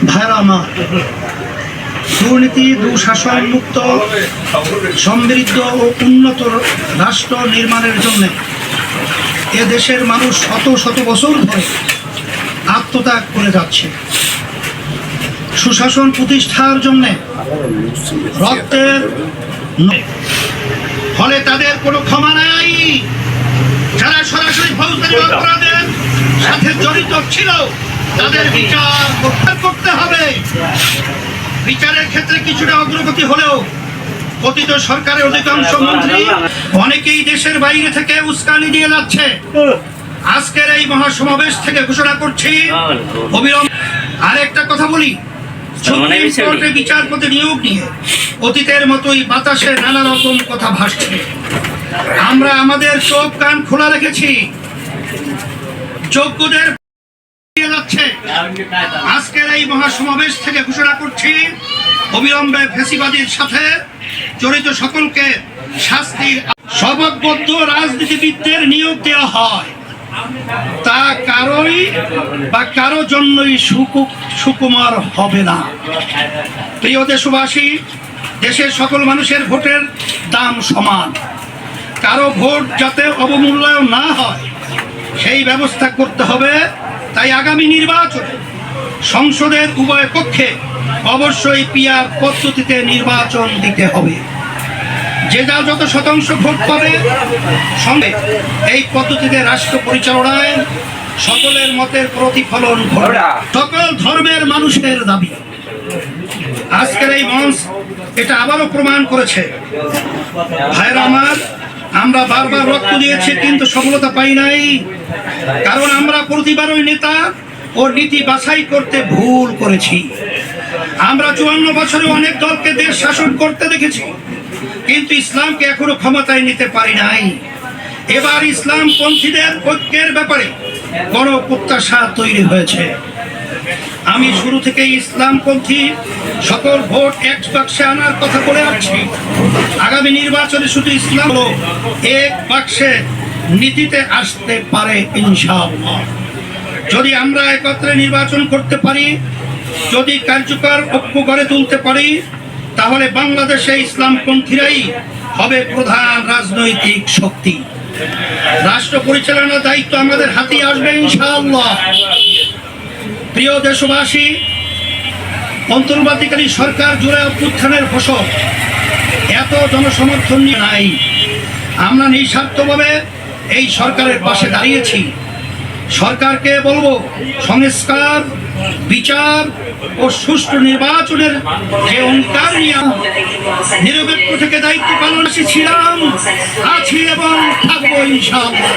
ভাইরা আমার, দুর্নীতি দুঃশাসন মুক্ত সমৃদ্ধ ও উন্নত রাষ্ট্র নির্মাণের জন্য এ দেশের মানুষ শত শত বছর ধরে আত্মত্যাগ করে যাচ্ছে। সুশাসন প্রতিষ্ঠার জন্য রক্তের ফলে তাদের কোনো ক্ষমা নাই। যারা সরাসরি ফৌজদারি অপরাধের সাথে জড়িত ছিল তাদের বিচার করতে হবে। বিচারের ক্ষেত্রে কিছুটা অগ্রগতি হলেও কথিত সরকারের অধিকাংশ মন্ত্রী অনেকেই দেশের বাইরে থেকে উস্কানি দিয়ে যাচ্ছে। আজকের এই মহাসমাবেশ থেকে ঘোষণা করছি অবিলম্বে। আরেকটা কথা বলি, সুপ্রিম কোর্টে বিচারপতি নিয়োগ নিয়ে অতীতের মতোই বাতাসে নানা রকম কথা ভাসছে। আমরা আমাদের চোখ কান খোলা রেখেছি, যোগ্যদের যাচ্ছে। আজকের এই মহাসমাবেশ থেকে ঘোষণা করছি অবিলম্বে ফ্যাসিবাদীর সাথে জড়িত সকলকে শাস্তির। শপথবদ্ধ রাজনীতিবিদদের নিয়োগ দেওয়া হয়, তা কারোই বা কারো জন্যই সুকুমার হবে না। প্রিয় দেশবাসী, দেশের সকল মানুষের ভোটের দাম সমান। কারো ভোট যাতে অবমূল্যায়ন না হয় সেই ব্যবস্থা করতে হবে। তাই আগামী নির্বাচনে সংসদের উভয় পক্ষে অবশ্যই পিআর পদ্ধতিতে নির্বাচন দিতে হবে। যে যা যত শতাংশ ভোট পাবে সঙ্গে এই পদ্ধতিতে রাষ্ট্র পরিচালনায় সকলের মতের প্রতিফলন ঘটবে। সকল ধর্মের মানুষের দাবি। আজকের এই মঞ্চ এটা আবারও প্রমাণ করেছে। ভাইরা আমার, আমরা বারবার রক্ত দিয়েছি কিন্তু সফলতা পাই নাই, কারণ আমরা প্রতিবারই নেতা ও নীতি বাছাই করতে ভুল করেছি। আমরা 54 বছরে অনেক দলকে দেশ শাসন করতে দেখেছি, কিন্তু ইসলামকে এখনো ক্ষমতায় নিতে পারি নাই। এবার ইসলাম পন্থীদের ঐক্যের ব্যাপারে বড় প্রত্যাশা তৈরি হয়েছে। আমি শুরু থেকে ইসলামপন্থী সকল ভোট এক বাক্সে আনার কথা বলে আসছি। আগামী নির্বাচনে শুধু ইসলাম এক বাক্সে নীতিতে আসতে পারে ইনশাআল্লাহ। যদি আমরা একত্রে নির্বাচন করতে পারি, যদি কার্যকর ঐক্য গড়ে তুলতে পারি, তাহলে বাংলাদেশে ইসলামপন্থীরাই হবে প্রধান রাজনৈতিক শক্তি। রাষ্ট্র পরিচালনার দায়িত্ব আমাদের হাতে আসবে ইনশাআল্লাহ। প্রিয় দেশবাসী, অন্তর্বর্তীকালীন সরকার জুড়ে অভ্যুত্থানের ফসল এত জনসমর্থন নাই। আমরা নিঃস্বার্থভাবে এই সরকারের পাশে দাঁড়িয়েছি। সরকারকে বলবো, সংস্কার, বিচার ও সুষ্ঠু নির্বাচনের যে অঙ্গীকার নিয়ে নিরপেক্ষ থেকে দায়িত্ব পালন ছিলাম, আছি এবং থাকবো ইনশাআল্লাহ।